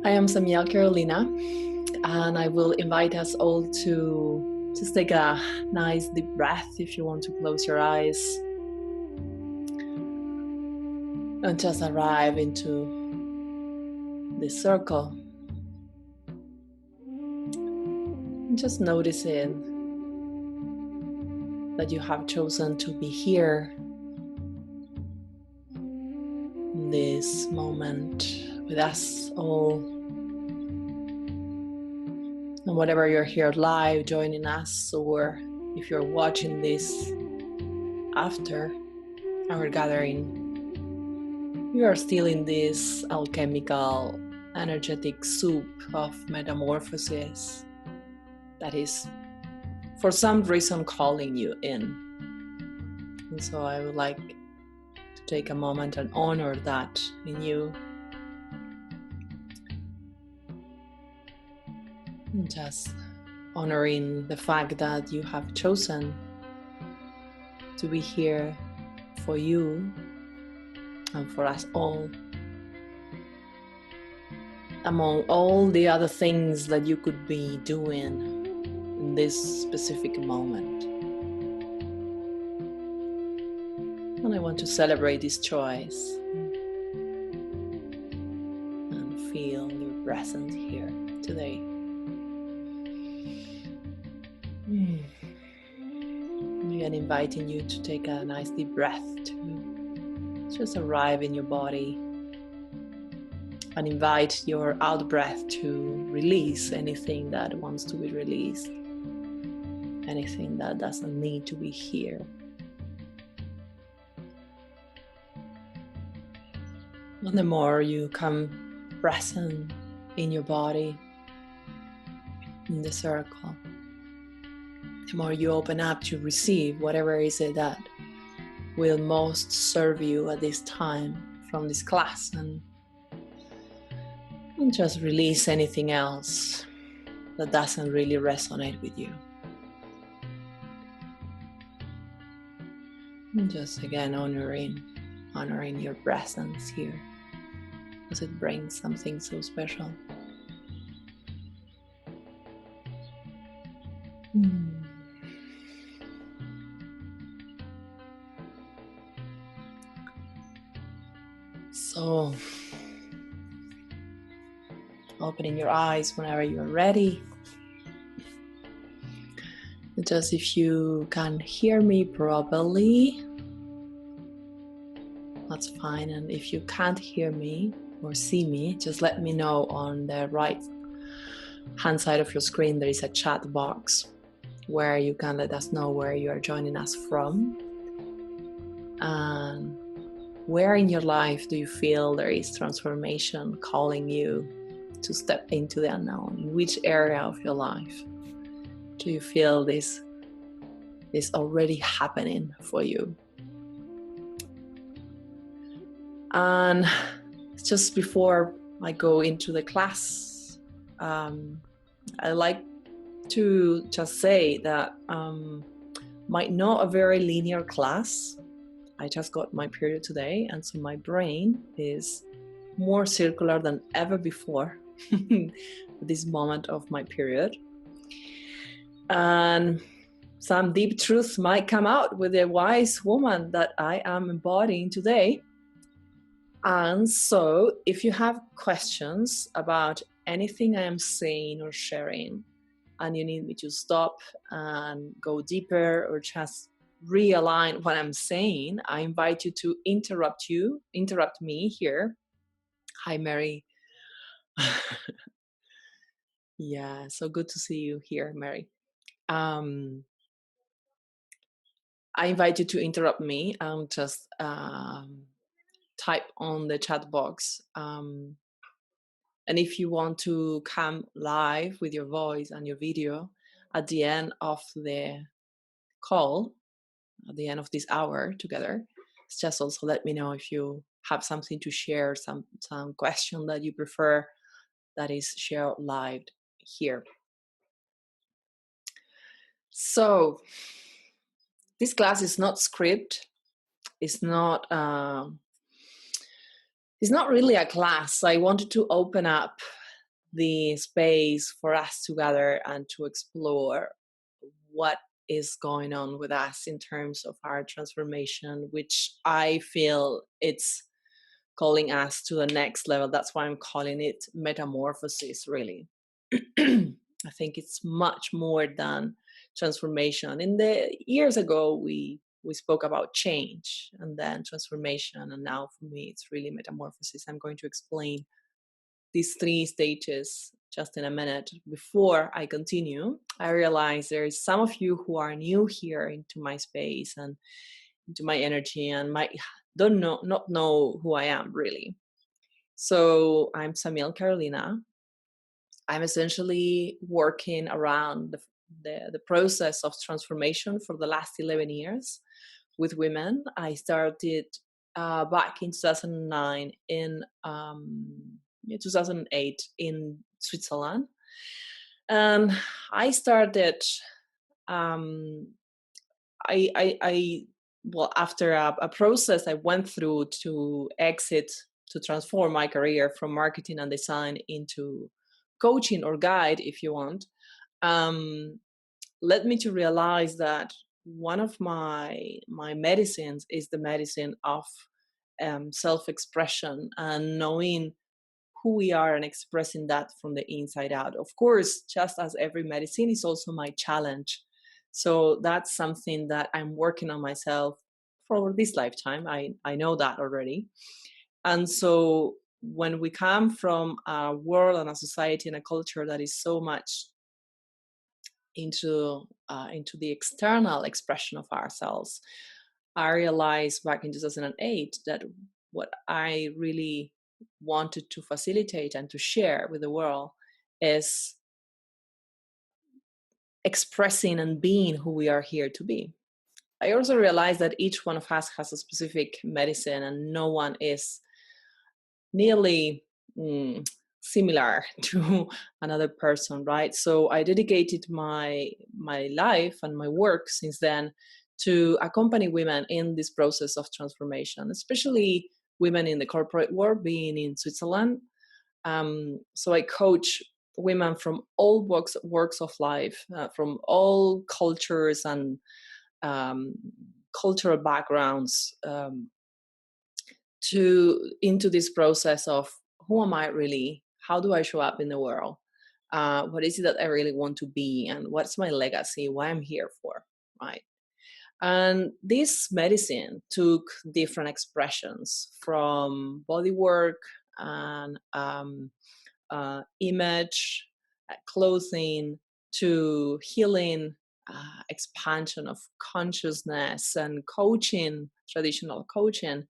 I am Samiel Carolina, and I will invite us all to just take a nice deep breath if you want to close your eyes and just arrive into this circle. And just noticing that you have chosen to be here in this moment with us all. And whatever you're here live joining us, or if you're watching this after our gathering, you are still in this alchemical, energetic soup of metamorphosis that is, for some reason, calling you in. And so I would like to take a moment and honor that in you. And just honoring the fact that you have chosen to be here for you and for us all, among all the other things that you could be doing in this specific moment. And I want to celebrate this choice and feel your presence here today. Again, inviting you to take a nice deep breath to just arrive in your body and invite your out breath to release anything that wants to be released, anything that doesn't need to be here. And the more you come present in your body, in the circle, the more you open up to receive whatever is it that will most serve you at this time from this class, and just release anything else that doesn't really resonate with you. And just again honoring your presence here, because it brings something so special. So, opening your eyes whenever you're ready. Just if you can hear me properly, that's fine. And if you can't hear me or see me, just let me know. On the right hand side of your screen, there is a chat box where you can let us know where you are joining us from. And where in your life do you feel there is transformation calling you to step into the unknown? In which area of your life do you feel this is already happening for you? And just before I go into the class, I like to just say that might not a very linear class. I just got my period today, and so my brain is more circular than ever before at this moment of my period. And some deep truths might come out with the wise woman that I am embodying today. And so if you have questions about anything I am saying or sharing, and you need me to stop and go deeper or just realign what I'm saying, I invite you to interrupt me here. Hi, Mary. Yeah, so good to see you here, Mary. I invite you to interrupt me and just type on the chat box. And if you want to come live with your voice and your video at the end of the call, at the end of this hour together, just also let me know if you have something to share, some question that you prefer that is shared live here. So this class is not script. It's not really a class. I wanted to open up the space for us to gather and to explore what is going on with us in terms of our transformation, which I feel it's calling us to the next level. That's why I'm calling it metamorphosis, really. I think it's much more than transformation. In the years ago, we spoke about change and then transformation, and now for me, it's really metamorphosis. I'm going to explain these three stages just in a minute. Before I continue, I realize there's some of you who are new here into my space and into my energy and might don't know not know who I am really. So I'm Samiel Carolina. I'm essentially working around the process of transformation for the last 11 years with women. I started back in 2009 in 2008 in Switzerland. And I started, um, I well, after a process I went through to exit, to transform my career from marketing and design into coaching or guide, if you want, um, led me to realize that one of my medicines is the medicine of self-expression and knowing who we are and expressing that from the inside out. Of course, just as every medicine is also my challenge. So that's something that I'm working on myself for this lifetime. I know that already. And so when we come from a world and a society and a culture that is so much into the external expression of ourselves, I realized back in 2008 that what I really wanted to facilitate and to share with the world is expressing and being who we are here to be. I also realized that each one of us has a specific medicine and no one is nearly similar to another person, right? So I dedicated my life and my work since then to accompany women in this process of transformation, especially women in the corporate world, being in Switzerland. So I coach women from all works of life, from all cultures and um, cultural backgrounds, to into this process of who am I really? How do I show up in the world? What is it that I really want to be, and what's my legacy? What I'm here for, right? And this medicine took different expressions from body work and image, clothing, to healing, expansion of consciousness, and coaching, traditional coaching.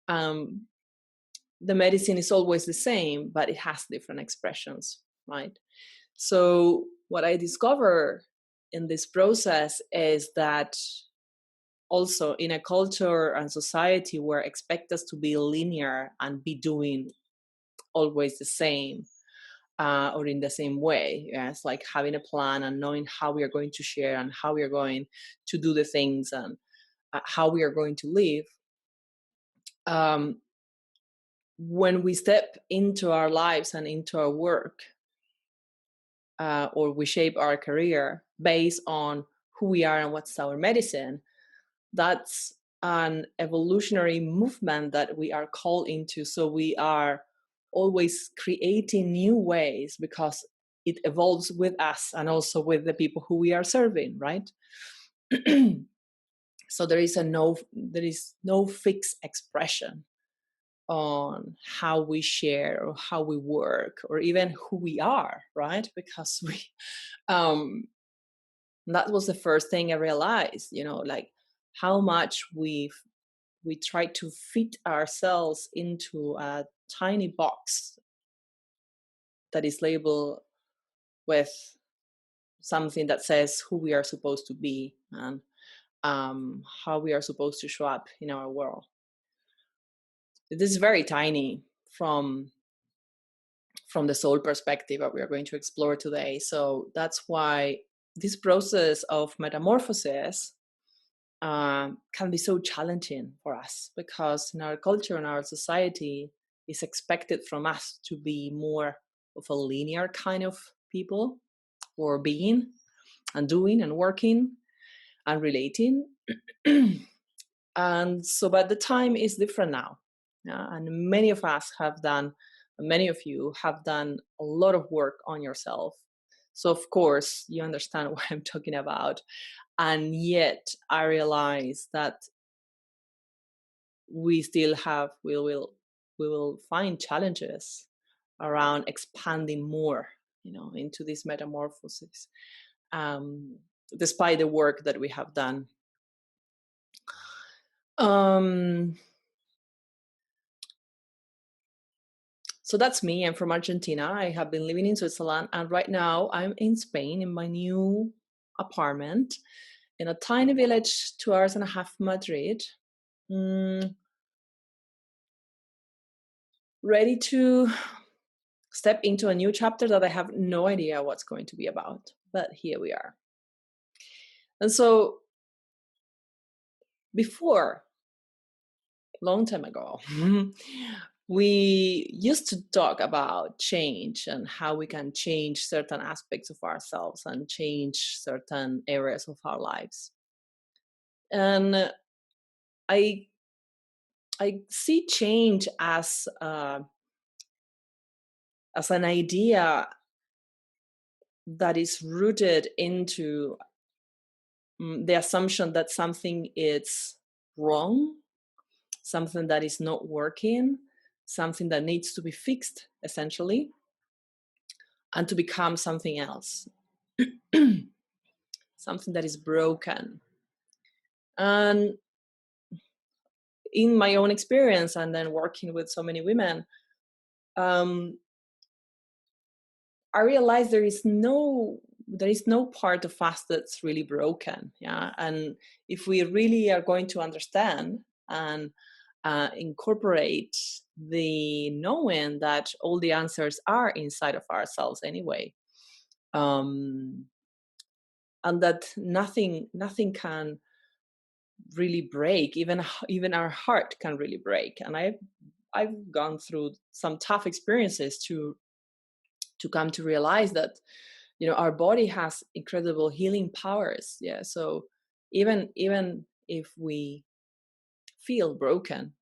Um, the medicine is always the same, but it has different expressions, right? So, what I discover in this process is that also in a culture and society where expect us to be linear and be doing always the same, or in the same way. Yeah, it's like having a plan and knowing how we are going to share and how we are going to do the things and how we are going to live. Um, when we step into our lives and into our work, or we shape our career based on who we are and what's our medicine, that's an evolutionary movement that we are called into. So we are always creating new ways because it evolves with us and also with the people who we are serving, right? So there is no fixed expression on how we share or how we work or even who we are, right? Because we um that was the first thing I realized, like how much we try to fit ourselves into a tiny box that is labeled with something that says who we are supposed to be and how we are supposed to show up in our world. This is very tiny from the soul perspective that we are going to explore today. So that's why this process of metamorphosis can be so challenging for us, because in our culture and our society is expected from us to be more of a linear kind of people, or being and doing and working and relating. And so, but the time is different now. Yeah? And many of us have done, many of you have done a lot of work on yourself. So, of course, you understand what I'm talking about. And yet, I realize that we still have, we will find challenges around expanding more, into this metamorphosis, despite the work that we have done. So that's me. I'm from Argentina. I have been living in Switzerland, and right now I'm in Spain in my new apartment in a tiny village 2 hours and a half from Madrid. Ready to step into a new chapter that I have no idea what's going to be about, but here we are. And so before, long time ago, we used to talk about change and how we can change certain aspects of ourselves and change certain areas of our lives. And I see change as an idea that is rooted into the assumption that something is wrong, something that is not working, something that needs to be fixed, essentially, and to become something else, something that is broken. And in my own experience, and then working with so many women, I realized there is no part of us that's really broken. Yeah. And if we really are going to understand and incorporate the knowing that all the answers are inside of ourselves anyway, and that nothing can really break, even our heart can really break. And I've gone through some tough experiences to come to realize that our body has incredible healing powers. Yeah. So even if we feel broken,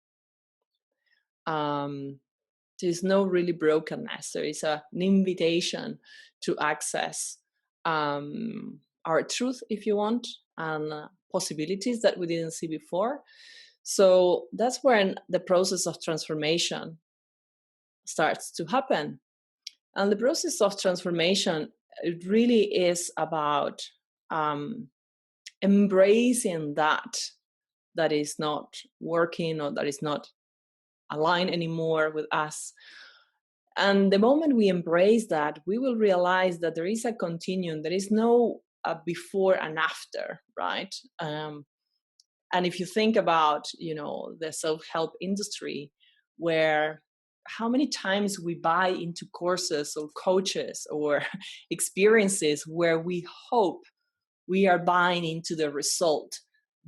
there's no really brokenness. There is an invitation to access our truth, if you want, and possibilities that we didn't see before. So that's when the process of transformation starts to happen. And the process of transformation, it really is about embracing that is not working or that is not aligned anymore with us. And the moment we embrace that, we will realize that there is a continuum. There is no before and after, right? And if you think about, the self-help industry, where how many times we buy into courses or coaches or experiences where we hope we are buying into the result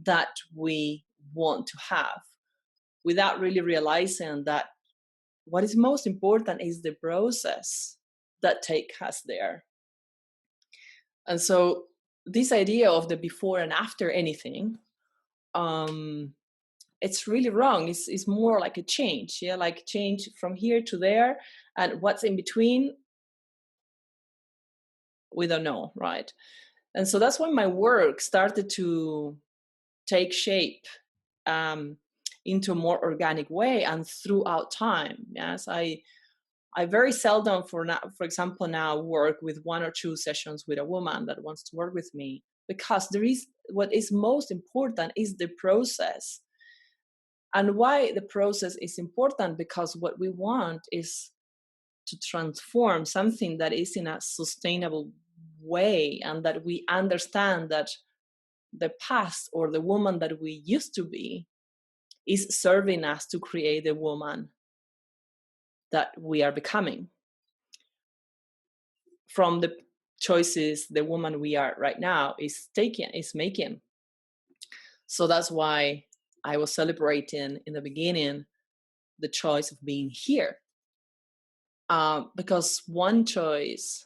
that we want to have, without really realizing that what is most important is the process that takes us there. And so this idea of the before and after anything, it's really wrong. It's more like a change, like change from here to there, and what's in between, we don't know, right? And so that's when my work started to take shape into a more organic way and throughout time. Yes, I very seldom, for example, now work with 1 or 2 sessions with a woman that wants to work with me, because there is, what is most important is the process. And why the process is important? Because what we want is to transform something that is in a sustainable way, and that we understand that the past or the woman that we used to be is serving us to create the woman that we are becoming from the choices the woman we are right now is making. So that's why I was celebrating in the beginning the choice of being here, because one choice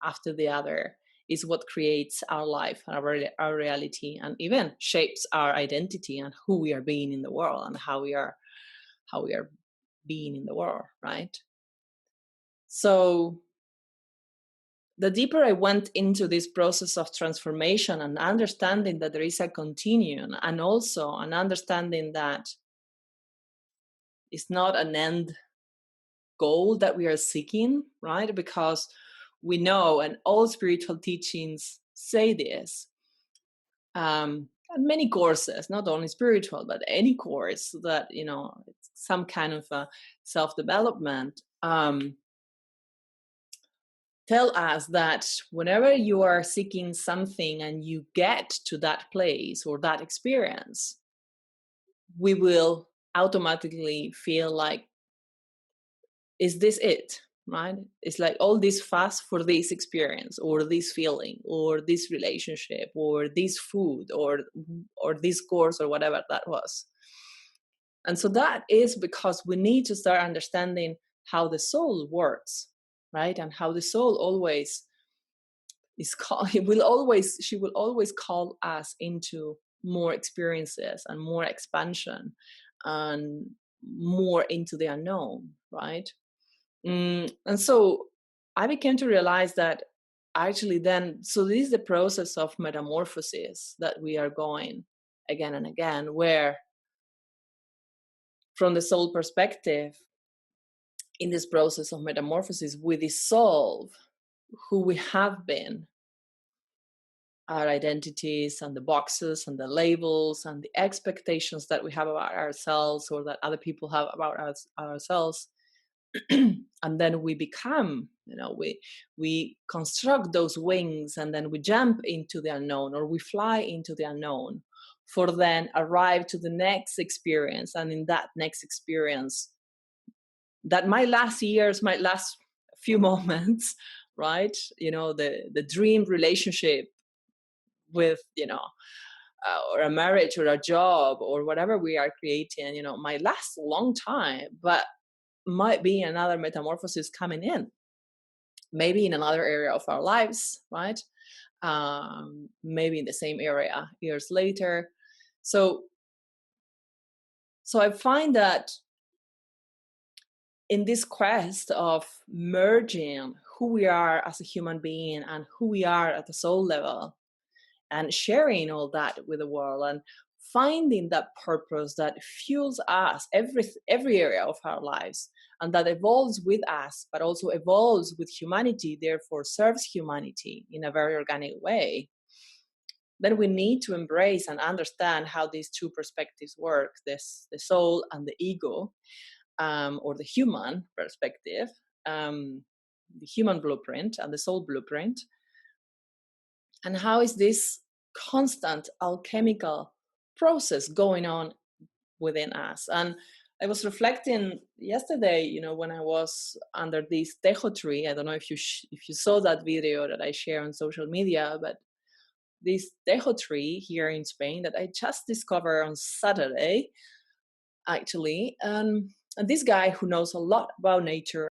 after the other is what creates our life and our reality, and even shapes our identity and who we are being in the world and how we are being in the world, right? So the deeper I went into this process of transformation and understanding that there is a continuum, and also an understanding that it's not an end goal that we are seeking, right? Because we know, and all spiritual teachings say this, and many courses, not only spiritual, but any course that, it's some kind of a self-development, tell us that whenever you are seeking something and you get to that place or that experience, we will automatically feel like, is this it? Right? It's like all this fast for this experience or this feeling or this relationship or this food or this course or whatever that was. And so that is because we need to start understanding how the soul works, right? And how the soul always is called, she will always call us into more experiences and more expansion and more into the unknown, right? And so I began to realize that actually then, so this is the process of metamorphosis that we are going again and again, where from the soul perspective, in this process of metamorphosis, we dissolve who we have been, our identities and the boxes and the labels and the expectations that we have about ourselves or that other people have about ourselves. And then we become, we construct those wings, and then we jump into the unknown, or we fly into the unknown, for then arrive to the next experience. And in that next experience, that might last years, might last a few moments, right? The dream relationship with, or a marriage or a job or whatever we are creating, might last a long time, but might be another metamorphosis coming in, maybe in another area of our lives, right? Maybe in the same area years later. So I find that in this quest of merging who we are as a human being and who we are at the soul level, and sharing all that with the world, and finding that purpose that fuels us every area of our lives, and that evolves with us but also evolves with humanity, therefore serves humanity in a very organic way, then we need to embrace and understand how these two perspectives work, the soul and the ego, or the human perspective, the human blueprint and the soul blueprint. And how is this constant alchemical process going on within us? And I was reflecting yesterday, when I was under this tejo tree. I don't know if you saw that video that I share on social media, but this tejo tree here in Spain that I just discovered on Saturday, actually. And this guy who knows a lot about nature